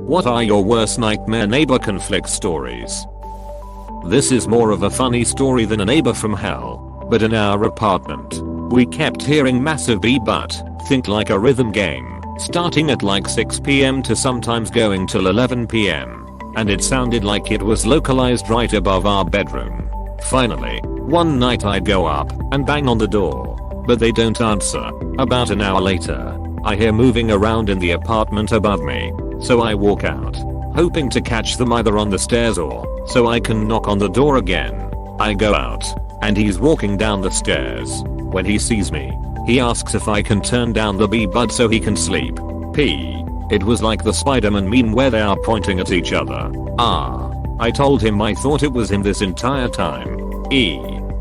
What are your worst nightmare neighbor conflict stories? This is more of a funny story than a neighbor from hell, but in our apartment, we kept hearing massive but think like a rhythm game, starting at like 6 PM to sometimes going till 11 PM, and it sounded like it was localized right above our bedroom. Finally, one night I go up and bang on the door, but they don't answer. About an hour later, I hear moving around in the apartment above me, so I walk out, hoping to catch them either on the stairs or so I can knock on the door again. I go out, and he's walking down the stairs. When he sees me, he asks if I can turn down the bud so he can sleep. It was like the Spider-Man meme where they are pointing at each other. I told him I thought it was him this entire time.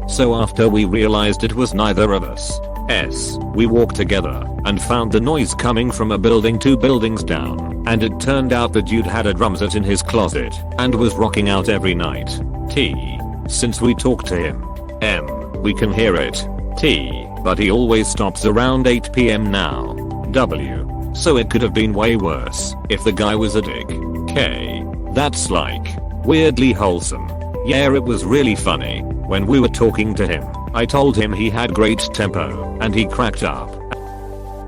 So after we realized it was neither of us, we walked together and found the noise coming from a building 2 buildings down, and it turned out the dude had a drum set in his closet and was rocking out every night. Since we talked to him, we can hear it. But he always stops around 8 PM now. So it could have been way worse if the guy was a dick. That's like weirdly wholesome. Yeah, it was really funny. When we were talking to him, I told him he had great tempo, and he cracked up.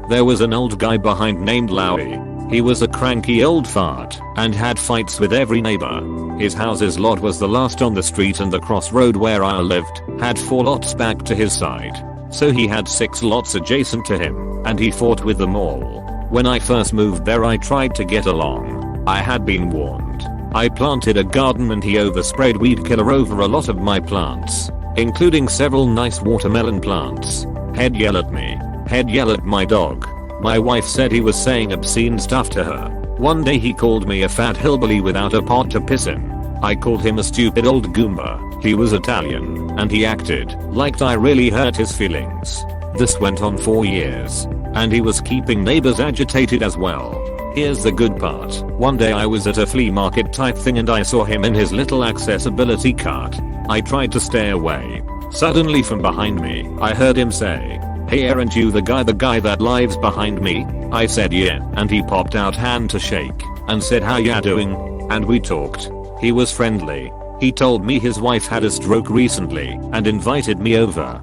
There was an old guy behind named Lowy. He was a cranky old fart and had fights with every neighbor. His house's lot was the last on the street, and the crossroad where I lived had 4 lots back to his side. So he had 6 lots adjacent to him, and he fought with them all. When I first moved there I tried to get along. I had been warned. I planted a garden and he oversprayed weed killer over a lot of my plants, including several nice watermelon plants. He'd yell at me. He'd yell at my dog. My wife said he was saying obscene stuff to her. One day he called me a fat hillbilly without a pot to piss in. I called him a stupid old goomba. He was Italian, and he acted like I really hurt his feelings. This went on for years, and he was keeping neighbors agitated as well. Here's the good part. One day I was at a flea market type thing and I saw him in his little accessibility cart. I tried to stay away. Suddenly from behind me, I heard him say, "Hey, aren't you the guy that lives behind me?" I said yeah, and he popped out hand to shake and said how ya doing, and we talked. He was friendly. He told me his wife had a stroke recently and invited me over.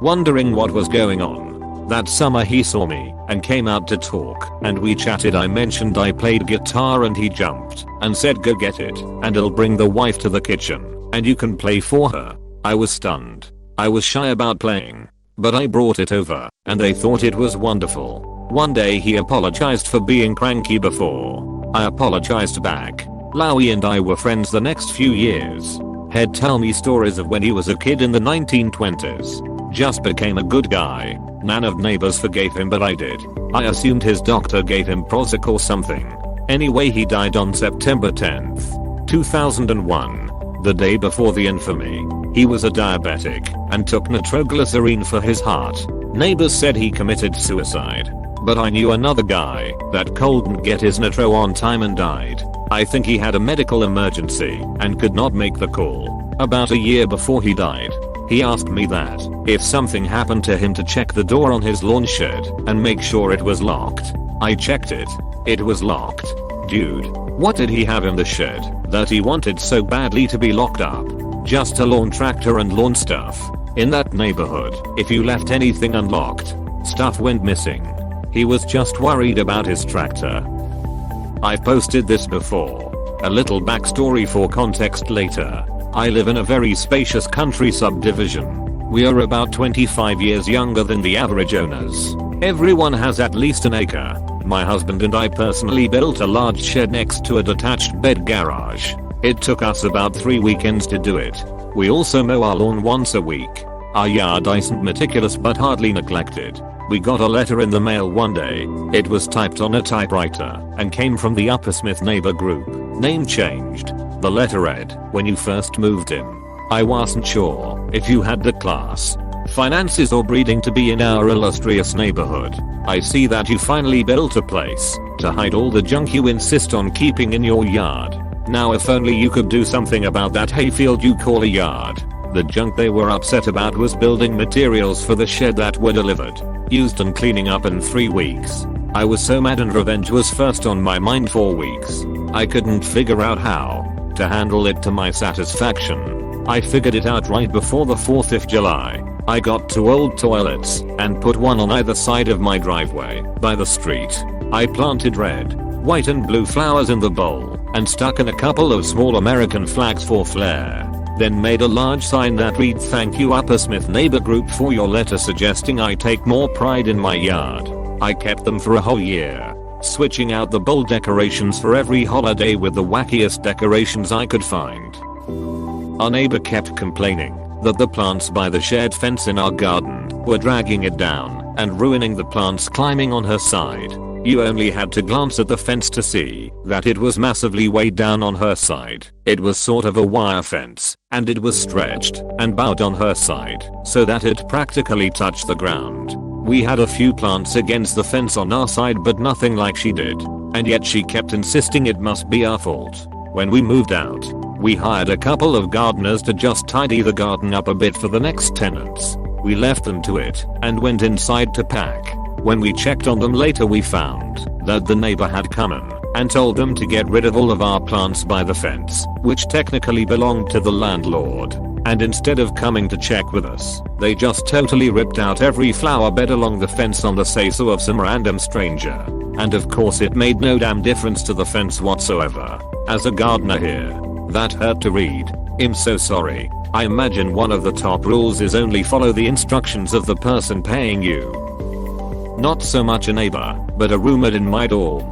Wondering what was going on. That summer he saw me and came out to talk, and we chatted. I mentioned I played guitar and he jumped and said go get it and I'll bring the wife to the kitchen and you can play for her. I was stunned. I was shy about playing, but I brought it over and they thought it was wonderful. One day he apologized for being cranky before. I apologized back. Lowy and I were friends the next few years. He'd tell me stories of when he was a kid in the 1920s. Just became a good guy. None of neighbors forgave him, but I did. I assumed his doctor gave him Prozac or something. Anyway, he died on September 10th, 2001, the day before the infamy. He was a diabetic and took nitroglycerine for his heart. Neighbors said he committed suicide, but I knew another guy that couldn't get his nitro on time and died. I think he had a medical emergency and could not make the call. About a year before he died, he asked me that if something happened to him to check the door on his lawn shed and make sure it was locked. I checked it. It was locked. Dude, what did he have in the shed that he wanted so badly to be locked up? Just a lawn tractor and lawn stuff. In that neighborhood, if you left anything unlocked, stuff went missing. He was just worried about his tractor. I've posted this before. A little backstory for context later. I live in a very spacious country subdivision. We are about 25 years younger than the average owners. Everyone has at least an acre. My husband and I personally built a large shed next to a detached bed garage. It took us about 3 weekends to do it. We also mow our lawn once a week. Our yard isn't meticulous but hardly neglected. We got a letter in the mail one day. It was typed on a typewriter and came from the Uppersmith neighbor group. Name changed. The letter read, "When you first moved in, I wasn't sure if you had the class, finances or breeding to be in our illustrious neighborhood. I see that you finally built a place to hide all the junk you insist on keeping in your yard. Now if only you could do something about that hayfield you call a yard." The junk they were upset about was building materials for the shed that were delivered, used and cleaning up in 3 weeks. I was so mad and revenge was first on my mind for weeks. I couldn't figure out how to handle it to my satisfaction. I figured it out right before the 4th of July. I got 2 old toilets and put one on either side of my driveway by the street. I planted red, white and blue flowers in the bowl and stuck in a couple of small American flags for flair. Then made a large sign that read "Thank you Upper Smith neighbor group for your letter suggesting I take more pride in my yard." I kept them for a whole year, switching out the bold decorations for every holiday with the wackiest decorations I could find. Our neighbor kept complaining that the plants by the shared fence in our garden were dragging it down and ruining the plants climbing on her side. You only had to glance at the fence to see that it was massively weighed down on her side. It was sort of a wire fence, and it was stretched and bowed on her side so that it practically touched the ground. We had a few plants against the fence on our side but nothing like she did, and yet she kept insisting it must be our fault. When we moved out, we hired a couple of gardeners to just tidy the garden up a bit for the next tenants. We left them to it and went inside to pack. When we checked on them later we found that the neighbor had come in and told them to get rid of all of our plants by the fence, which technically belonged to the landlord. And instead of coming to check with us, they just totally ripped out every flower bed along the fence on the say-so of some random stranger. And of course it made no damn difference to the fence whatsoever. As a gardener here, that hurt to read. I'm so sorry. I imagine one of the top rules is only follow the instructions of the person paying you. Not so much a neighbor, but a roommate in my dorm.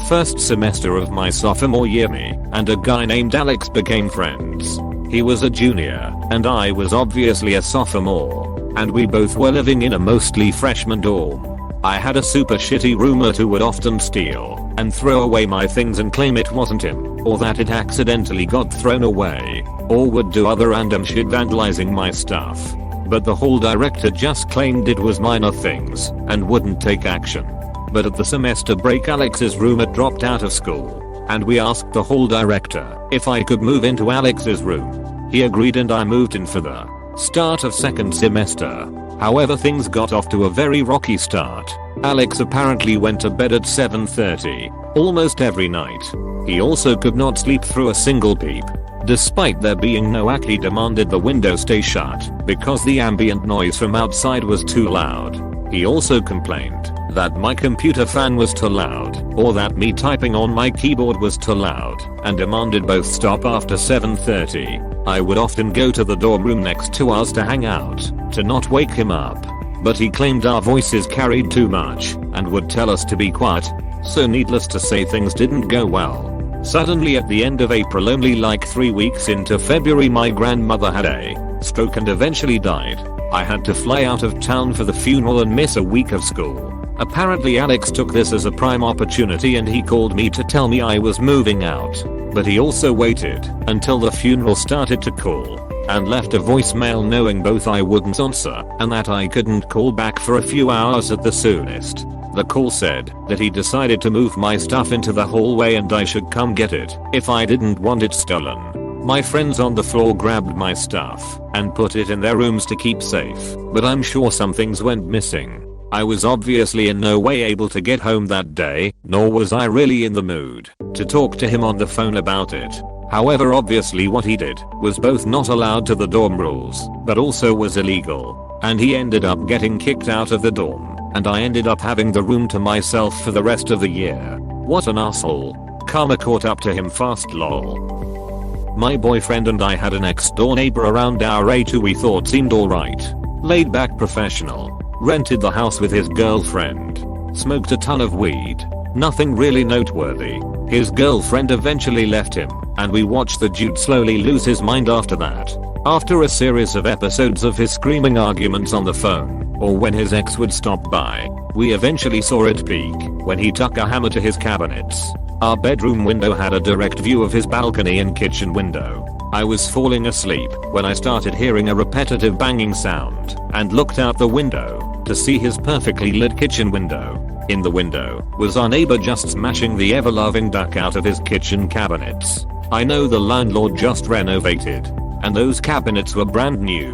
First semester of my sophomore year, me and a guy named Alex became friends. He was a junior and I was obviously a sophomore, and we both were living in a mostly freshman dorm. I had a super shitty roommate who would often steal and throw away my things and claim it wasn't him, or that it accidentally got thrown away, or would do other random shit vandalizing my stuff. But the hall director just claimed it was minor things and wouldn't take action. But at the semester break Alex's roommate dropped out of school, and we asked the hall director if I could move into Alex's room. He agreed and I moved in for the start of second semester. However, things got off to a very rocky start. Alex apparently went to bed at 7:30 almost every night. He also could not sleep through a single peep. Despite there being no act, he demanded the window stay shut because the ambient noise from outside was too loud. He also complained that my computer fan was too loud, or that me typing on my keyboard was too loud, and demanded both stop after 7:30. I would often go to the dorm room next to us to hang out, to not wake him up, but he claimed our voices carried too much and would tell us to be quiet. So needless to say, things didn't go well. Suddenly at the end of April, only like 3 weeks into February, my grandmother had a stroke and eventually died. I had to fly out of town for the funeral and miss a week of school. Apparently Alex took this as a prime opportunity and he called me to tell me I was moving out. But he also waited until the funeral started to call and left a voicemail knowing both I wouldn't answer and that I couldn't call back for a few hours at the soonest. The call said that he decided to move my stuff into the hallway and I should come get it if I didn't want it stolen. My friends on the floor grabbed my stuff and put it in their rooms to keep safe, but I'm sure some things went missing. I was obviously in no way able to get home that day, nor was I really in the mood to talk to him on the phone about it. However, obviously what he did was both not allowed to the dorm rules, but also was illegal, and he ended up getting kicked out of the dorm, and I ended up having the room to myself for the rest of the year. What an asshole. Karma caught up to him fast, lol. My boyfriend and I had a next door neighbor around our age who we thought seemed alright. Laid back professional. Rented the house with his girlfriend. Smoked a ton of weed. Nothing really noteworthy. His girlfriend eventually left him, and we watched the dude slowly lose his mind after that. After a series of episodes of his screaming arguments on the phone, or when his ex would stop by, we eventually saw it peak when he took a hammer to his cabinets. Our bedroom window had a direct view of his balcony and kitchen window. I was falling asleep when I started hearing a repetitive banging sound and looked out the window to see his perfectly lit kitchen window. In the window was our neighbor just smashing the ever-loving duck out of his kitchen cabinets. I know the landlord just renovated, and those cabinets were brand new.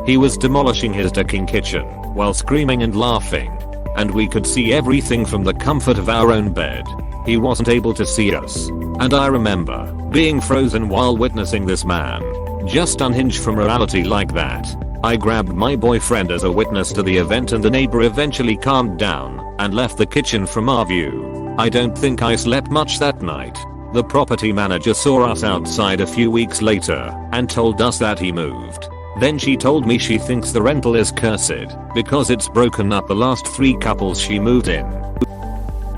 He was demolishing his decking kitchen while screaming and laughing. and we could see everything from the comfort of our own bed. He wasn't able to see us. And I remember being frozen while witnessing this man just unhinged from reality like that. I grabbed my boyfriend as a witness to the event, and the neighbor eventually calmed down and left the kitchen from our view. I don't think I slept much that night. The property manager saw us outside a few weeks later and told us that he moved. Then she told me she thinks the rental is cursed because it's broken up the last 3 couples she moved in.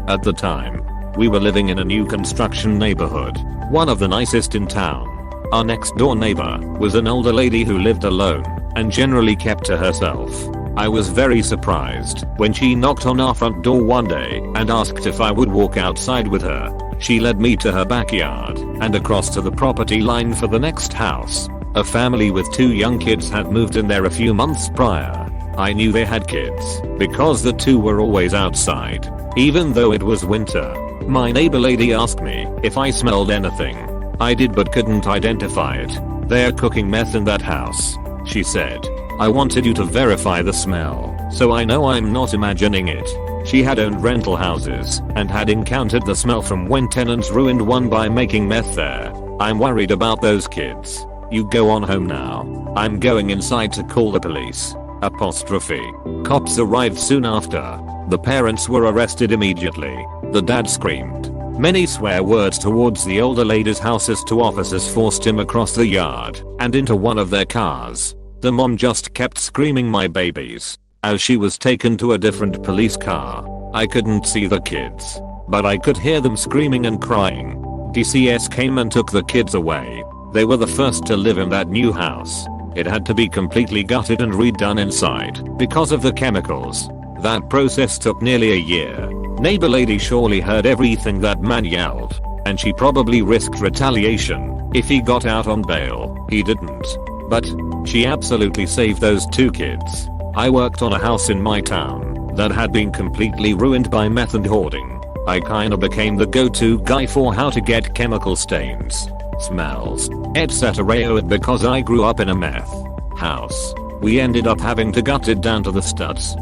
At the time, we were living in a new construction neighborhood, one of the nicest in town. Our next door neighbor was an older lady who lived alone and generally kept to herself. I was very surprised when she knocked on our front door one day and asked if I would walk outside with her. She led me to her backyard and across to the property line for the next house. A family with 2 young kids had moved in there a few months prior. I knew they had kids because the 2 were always outside, even though it was winter. My neighbor lady asked me if I smelled anything. I did, but couldn't identify it. They're cooking meth in that house, she said. I wanted you to verify the smell, so I know I'm not imagining it. She had owned rental houses and had encountered the smell from when tenants ruined one by making meth there. I'm worried about those kids. You go on home now. I'm going inside to call the police. Apostrophe. Cops arrived soon after. The parents were arrested immediately. The dad screamed many swear words towards the older lady's house as 2 officers forced him across the yard and into one of their cars. The mom just kept screaming "my babies" as she was taken to a different police car. I couldn't see the kids, but I could hear them screaming and crying. DCS came and took the kids away. They were the first to live in that new house. It had to be completely gutted and redone inside because of the chemicals. That process took nearly a year. Neighbor lady surely heard everything that man yelled, and she probably risked retaliation if he got out on bail. He didn't. But she absolutely saved those 2 kids. I worked on a house in my town that had been completely ruined by meth and hoarding. I kinda became the go-to guy for how to get chemical stains, smells, etc. because I grew up in a meth house. We ended up having to gut it down to the studs,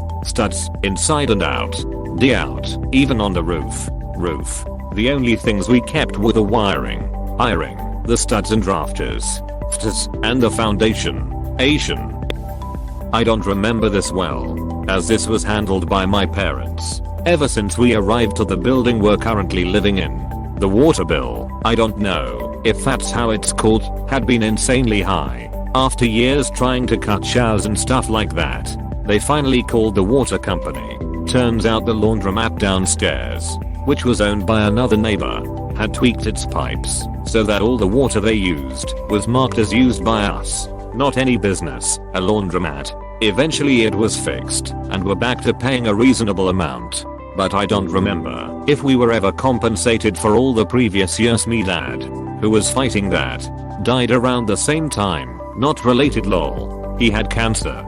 inside and out, out, even on the roof. The only things we kept were the wiring, the studs and rafters, and the foundation. I don't remember this well, as this was handled by my parents ever since we arrived to the building we're currently living in. The water bill, I don't know if that's how it's called, had been insanely high. After years trying to cut showers and stuff like that, they finally called the water company. Turns out the laundromat downstairs, which was owned by another neighbor, had tweaked its pipes so that all the water they used was marked as used by us, not any business, a laundromat. Eventually it was fixed and we're back to paying a reasonable amount. But I don't remember if we were ever compensated for all the previous years. My dad, who was fighting that, died around the same time. Not related lol. He had cancer.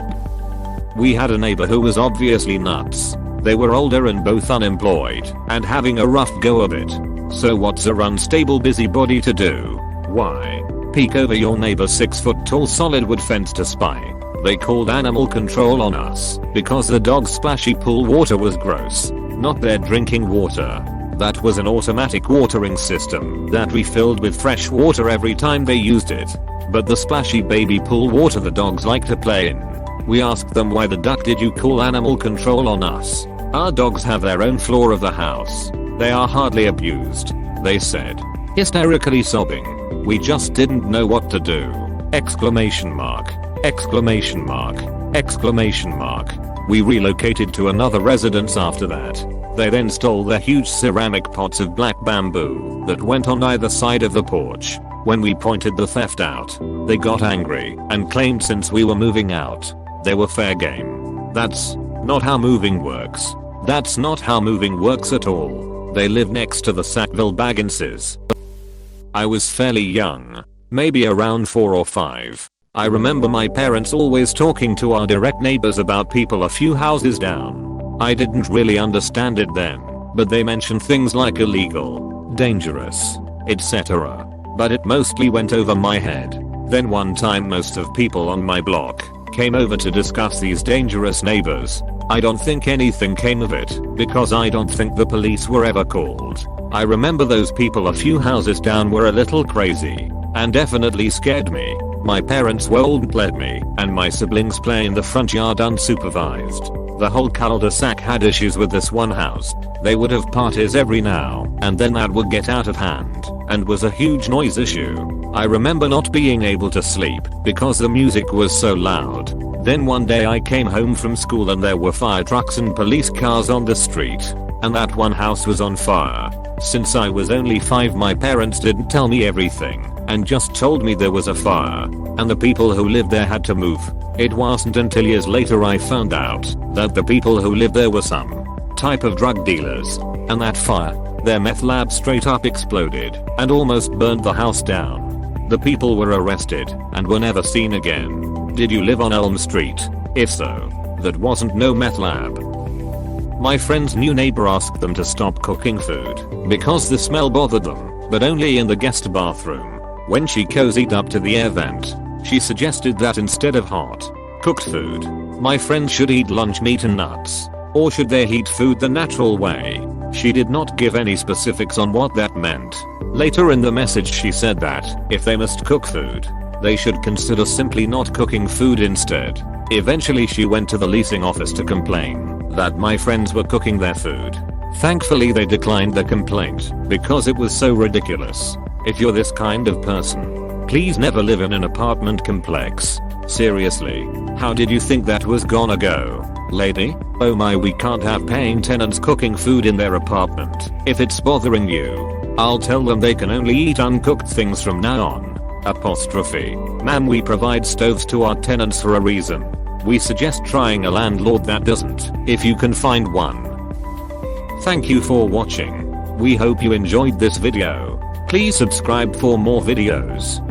We had a neighbor who was obviously nuts. They were older and both unemployed and having a rough go of it. So what's a unstable busybody to do? Why? Peek over your neighbor's 6-foot tall solid wood fence to spy. They called animal control on us because the dog's splashy pool water was gross. Not their drinking water. That was an automatic watering system that refilled with fresh water every time they used it. But the splashy baby pool water the dogs like to play in. We asked them, why the duck did you call animal control on us? Our dogs have their own floor of the house. They are hardly abused, they said, hysterically sobbing. We just didn't know what to do. Exclamation mark. Exclamation mark. Exclamation mark. We relocated to another residence after that. They then stole the huge ceramic pots of black bamboo that went on either side of the porch. When we pointed the theft out, they got angry and claimed since we were moving out, they were fair game. That's not how moving works. That's not how moving works at all. They live next to the Sackville Bagginses. I was fairly young, maybe around 4 or 5. I remember my parents always talking to our direct neighbors about people a few houses down. I didn't really understand it then, but they mentioned things like illegal, dangerous, etc. But it mostly went over my head. Then one time most of people on my block came over to discuss these dangerous neighbors. I don't think anything came of it because I don't think the police were ever called. I remember those people a few houses down were a little crazy and definitely scared me. My parents wouldn't let me and my siblings play in the front yard unsupervised. The whole cul-de-sac had issues with this one house. They would have parties every now and then that would get out of hand and was a huge noise issue. I remember not being able to sleep because the music was so loud. Then one day I came home from school and there were fire trucks and police cars on the street, and that one house was on fire. Since I was only 5, my parents didn't tell me everything and just told me there was a fire and the people who lived there had to move. It wasn't until years later I found out that the people who lived there were some type of drug dealers, and that fire, their meth lab straight up exploded and almost burned the house down. The people were arrested and were never seen again. Did you live on Elm Street? If so, that wasn't no meth lab. My friend's new neighbor asked them to stop cooking food because the smell bothered them, but only in the guest bathroom. When she cozied up to the air vent, she suggested that instead of hot, cooked food, my friend should eat lunch meat and nuts. Or should they heat food the natural way? She did not give any specifics on what that meant. Later in the message she said that, if they must cook food, they should consider simply not cooking food instead. Eventually she went to the leasing office to complain that my friends were cooking their food. Thankfully they declined the complaint because it was so ridiculous. If you're this kind of person, please never live in an apartment complex. Seriously, how did you think that was gonna go, lady? Oh my, we can't have paying tenants cooking food in their apartment. If it's bothering you, I'll tell them they can only eat uncooked things from now on. Apostrophe. Ma'am, we provide stoves to our tenants for a reason. We suggest trying a landlord that doesn't, if you can find one. Thank you for watching. We hope you enjoyed this video. Please subscribe for more videos.